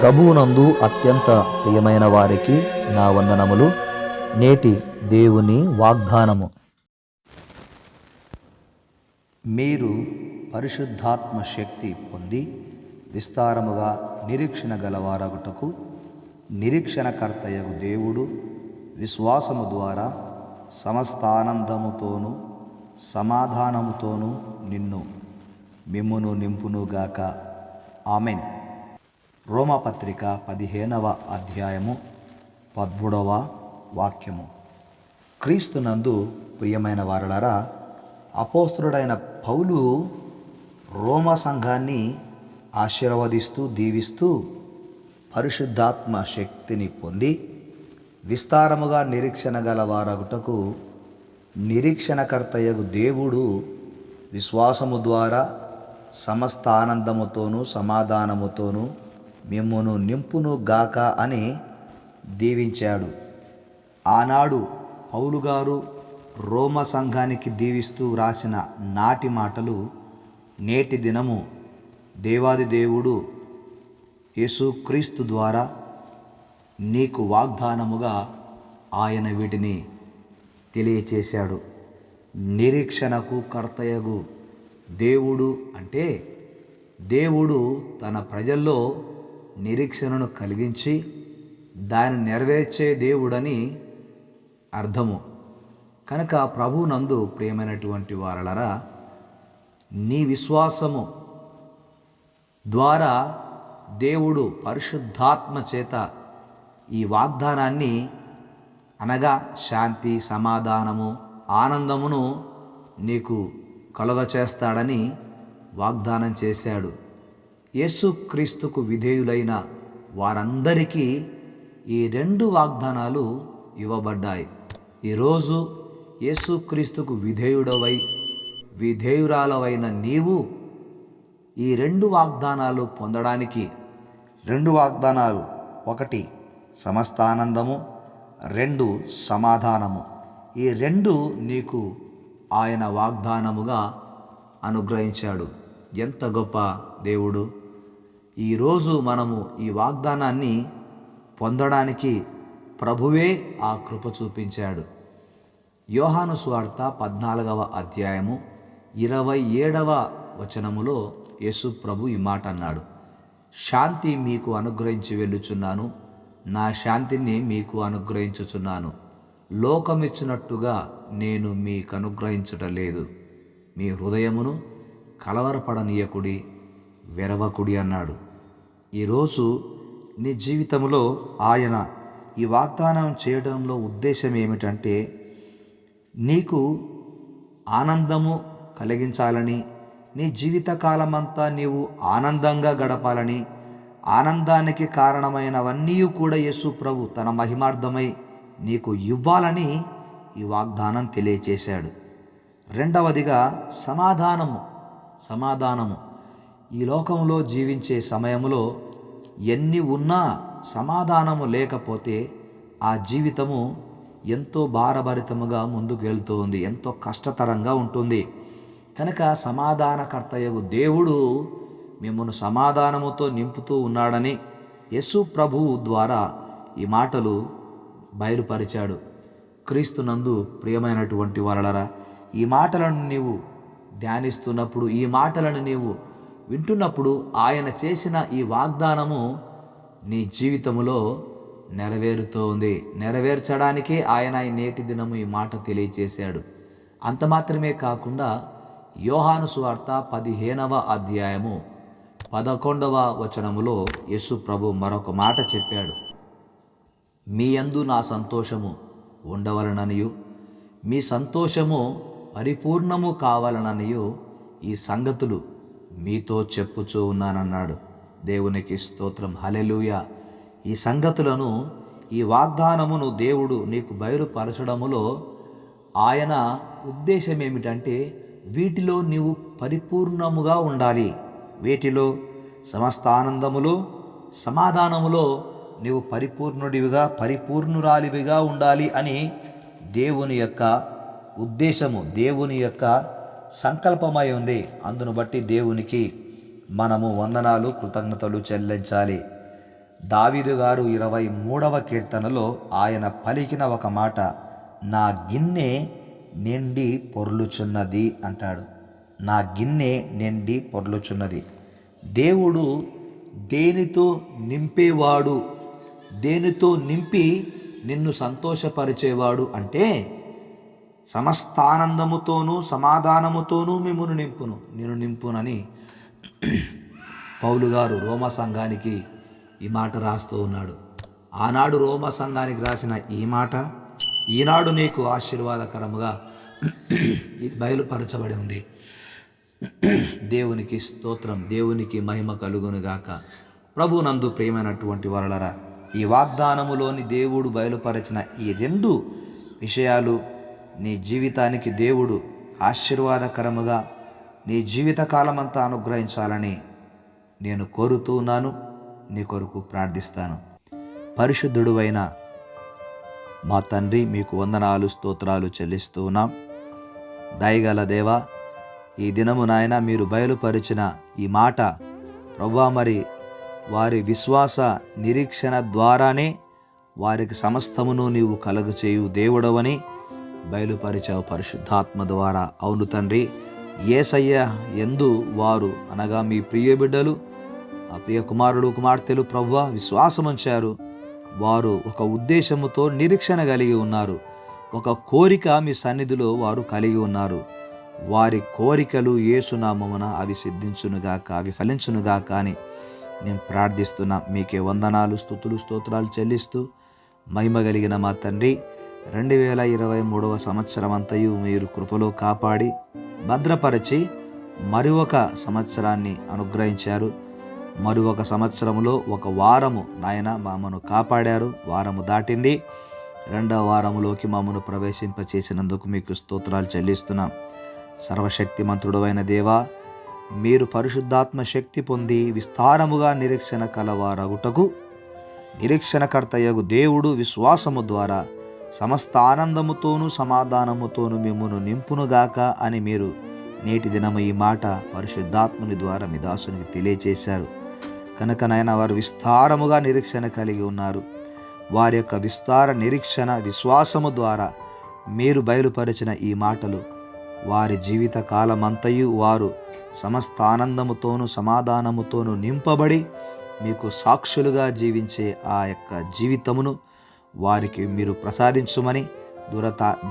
ప్రభువునందు అత్యంత ప్రియమైన వారికి నా వందనములు. నేటి దేవుని వాగ్దానము. మీరు పరిశుద్ధాత్మ శక్తి పొంది విస్తారముగా నిరీక్షణ గలవారగుటకు నిరీక్షణకర్తయగు దేవుడు విశ్వాసము ద్వారా సమస్త ఆనందముతోనూ సమాధానముతోనూ మిమ్మును నింపునుగాక. ఆమెన్. రోమపత్రిక 15వ అధ్యాయము 13వ వాక్యము. క్రీస్తునందు ప్రియమైన వారలారా, అపోస్తలుడైన పౌలు రోమ సంఘాన్ని ఆశీర్వదిస్తూ దీవిస్తూ పరిశుద్ధాత్మ శక్తిని పొంది విస్తారముగా నిరీక్షణ గలవారగుటకు నిరీక్షణకర్తయగు దేవుడు విశ్వాసము ద్వారా సమస్త ఆనందముతోనూ సమాధానముతోనూ మిమ్మును నింపును గాక అని దీవించాడు. ఆనాడు పౌలు గారు రోమ సంఘానికి దీవిస్తూ వ్రాసిన నాటి మాటలు నేటి దినము దేవాది దేవుడు యేసుక్రీస్తు ద్వారా నీకు వాగ్దానముగా ఆయన వీటిని తెలియచేశాడు. నిరీక్షణకు కర్తయగు దేవుడు అంటే దేవుడు తన ప్రజల్లో నిరీక్షణను కలిగించి దాన్ని నెరవేర్చే దేవుడని అర్థము. కనుక ప్రభువునందు ప్రియమైనటువంటి వారలారా, నీ విశ్వాసము ద్వారా దేవుడు పరిశుద్ధాత్మ చేత ఈ వాగ్దానాన్ని అనగా శాంతి, సమాధానము, ఆనందమును నీకు కలుగచేస్తాడని వాగ్దానం చేశాడు. యేసుక్రీస్తుకు విధేయులైన వారందరికీ ఈ 2 వాగ్దానాలు ఇవ్వబడ్డాయి. ఈరోజు యేసుక్రీస్తుకు విధేయురాలవైన నీవు ఈ 2 వాగ్దానాలు పొందడానికి 2 వాగ్దానాలు, 1 సమస్త ఆనందము, 2 సమాధానము. ఈ 2 నీకు ఆయన వాగ్దానముగా అనుగ్రహించాడు. ఎంత గొప్ప దేవుడు! ఈరోజు మనము ఈ వాగ్దానాన్ని పొందడానికి ప్రభువే ఆ కృప చూపించాడు. యోహాను సువార్త 14వ అధ్యాయము 27వ వచనములో యేసు ప్రభు ఈ మాట అన్నాడు: శాంతి మీకు అనుగ్రహించి వెళ్ళుచున్నాను, నా శాంతిని మీకు అనుగ్రహించుచున్నాను. లోకమిచ్చినట్టుగా నేను మీకు అనుగ్రహించుట లేదు. మీ హృదయమును కలవరపడనీయకుడి, వెరవకుడి అన్నాడు. ఈరోజు నీ జీవితంలో ఆయన ఈ వాగ్దానం చేయడంలో ఉద్దేశం ఏమిటంటే, నీకు ఆనందము కలిగించాలని, నీ జీవితకాలమంతా నీవు ఆనందంగా గడపాలని, ఆనందానికి కారణమైనవన్నీ కూడా యేసు ప్రభు తన మహిమార్థమై నీకు ఇవ్వాలని ఈ వాగ్దానం తెలియచేశాడు. 2వదిగా సమాధానము. ఈ లోకంలో జీవించే సమయంలో ఎన్ని ఉన్నా సమాధానము లేకపోతే ఆ జీవితము ఎంతో భారభరితముగా ముందుకు వెళ్తూ ఉంది, ఎంతో కష్టతరంగా ఉంటుంది. కనుక సమాధానకర్తయగు దేవుడు మిమ్మల్ని సమాధానముతో నింపుతూ ఉన్నాడని యేసు ప్రభువు ద్వారా ఈ మాటలు బయలుపరిచాడు. క్రీస్తునందు ప్రియమైనటువంటి వారలారా, ఈ మాటలను నీవు ధ్యానిస్తున్నప్పుడు, ఈ మాటలను నీవు వింటున్నప్పుడు ఆయన చేసిన ఈ వాగ్దానము నీ జీవితంలో నెరవేరుతోంది. నెరవేర్చడానికే ఆయన నేటి దినము ఈ మాట తెలియచేశాడు. అంత మాత్రమే కాకుండా యోహాను సువార్త 15వ అధ్యాయము 11వ వచనములో యేసు ప్రభు మరొక మాట చెప్పాడు: మీ యందు నా సంతోషము ఉండవలననియు మీ సంతోషము పరిపూర్ణము కావాలననియు ఈ సంగతులు మీతో చెప్పుచూ ఉన్నానన్నాడు. దేవునికి స్తోత్రం, హల్లెలూయా. ఈ సంగతులను, ఈ వాగ్దానమును దేవుడు నీకు బయలుపరచడములో ఆయన ఉద్దేశం ఏమిటంటే, వీటిలో నీవు పరిపూర్ణముగా ఉండాలి. వీటిలో సమస్త ఆనందములో సమాధానములో నీవు పరిపూర్ణురాలివిగా ఉండాలి అని దేవుని యొక్క ఉద్దేశము, దేవుని యొక్క సంకల్పమై ఉంది. అందును బట్టి దేవునికి మనము వందనాలు, కృతజ్ఞతలు చెల్లించాలి. దావీదు గారు 23వ కీర్తనలో ఆయన పలికిన ఒక మాట, నా గిన్నె నిండి పొర్లుచున్నది అంటాడు. నా గిన్నె నిండి పొర్లుచున్నది. దేవుడు దేనితో నింపేవాడు, దేనితో నింపి నిన్ను సంతోషపరిచేవాడు అంటే, సమస్తానందముతోనూ సమాధానముతోనూ మిమ్మును నేను నింపునని పౌలు గారు రోమా సంఘానికి ఈ మాట రాస్తూ ఉన్నాడు. ఆనాడు రోమా సంఘానికి రాసిన ఈ మాట ఈనాడు నీకు ఆశీర్వాదకరముగా ఇది బయలుపరచబడి ఉంది. దేవునికి స్తోత్రం, దేవునికి మహిమ కలుగునుగాక. ప్రభునందు ప్రియమైనటువంటి వరలరా, ఈ వాగ్దానములోని దేవుడు బయలుపరిచిన ఈ 2 విషయాలు నీ జీవితానికి దేవుడు ఆశీర్వాదకరముగా నీ జీవితకాలమంతా అనుగ్రహించాలని నేను కోరుతున్నాను. నీ కొరకు ప్రార్థిస్తాను. పరిశుద్ధుడువైన మా తండ్రి, మీకు వందనాలు స్తోత్రాలు చెల్లిస్తూ ఉన్నాం. దయగల దేవా, ఈ దినము నాయన మీరు బయలుపరిచిన ఈ మాట ప్రభువా, మరి వారి విశ్వాస నిరీక్షణ ద్వారానే వారికి సమస్తమును నీవు కలుగచేయు దేవుడవని బయలుపరిచావు పరిశుద్ధాత్మ ద్వారా. అవును తండ్రి, యేసయ్య యందు వారు అనగా మీ ప్రియ బిడ్డలు, ఆ ప్రియ కుమారుడు కుమార్తెలు ప్రభువా విశ్వాసముంచారు. వారు ఒక ఉద్దేశముతో నిరీక్షణ కలిగి ఉన్నారు. ఒక కోరిక మీ సన్నిధిలో వారు కలిగి ఉన్నారు. వారి కోరికలు యేసునామమున అవి సిద్ధించునుగాక, అవి ఫలించునుగాక అని మేము ప్రార్థిస్తున్నాం. మీకే వందనాలు, స్తుతులు, స్తోత్రాలు చెల్లిస్తూ మహిమ కలిగిన మా తండ్రి, 2023వ సంవత్సరం అంతయు మీరు కృపలో కాపాడి భద్రపరిచి మరి ఒక సంవత్సరాన్ని అనుగ్రహించారు. మరి ఒక సంవత్సరంలో ఒక వారము నాయన మమ్మను కాపాడారు. వారము దాటింది, 2వ వారములోకి మమ్మను ప్రవేశింపచేసినందుకు మీకు స్తోత్రాలు చెల్లిస్తున్నాం. సర్వశక్తిమంతుడైన దేవా, మీరు పరిశుద్ధాత్మ శక్తి పొంది విస్తారముగా నిరీక్షణ కలవారగుటకు నిరీక్షణకర్తయగు దేవుడు విశ్వాసము ద్వారా సమస్త ఆనందముతోనూ సమాధానముతోనూ మిమ్మును నింపునుగాక అని మీరు నేటి దినము ఈ మాట పరిశుద్ధాత్ముని ద్వారా మీ దాసునికి తెలియచేశారు. కనుక నాయన వారు విస్తారముగా నిరీక్షణ కలిగి ఉన్నారు. వారి యొక్క విస్తార నిరీక్షణ విశ్వాసము ద్వారా మీరు బయలుపరిచిన ఈ మాటలు వారి జీవిత కాలమంతయు వారు సమస్త ఆనందముతోనూ సమాధానముతోనూ నింపబడి మీకు సాక్షులుగా జీవించే ఆ యొక్క జీవితమును వారికి మీరు ప్రసాదించుమని,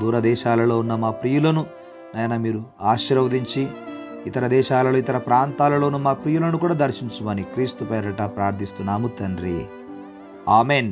దూరదేశాలలో ఉన్న మా ప్రియులను నాయన మీరు ఆశీర్వదించి ఇతర దేశాలలో ఇతర ప్రాంతాలలోనూ మా ప్రియులను కూడా దర్శించుమని క్రీస్తు పేరిట ప్రార్థిస్తున్నాము తండ్రి. ఆమెన్.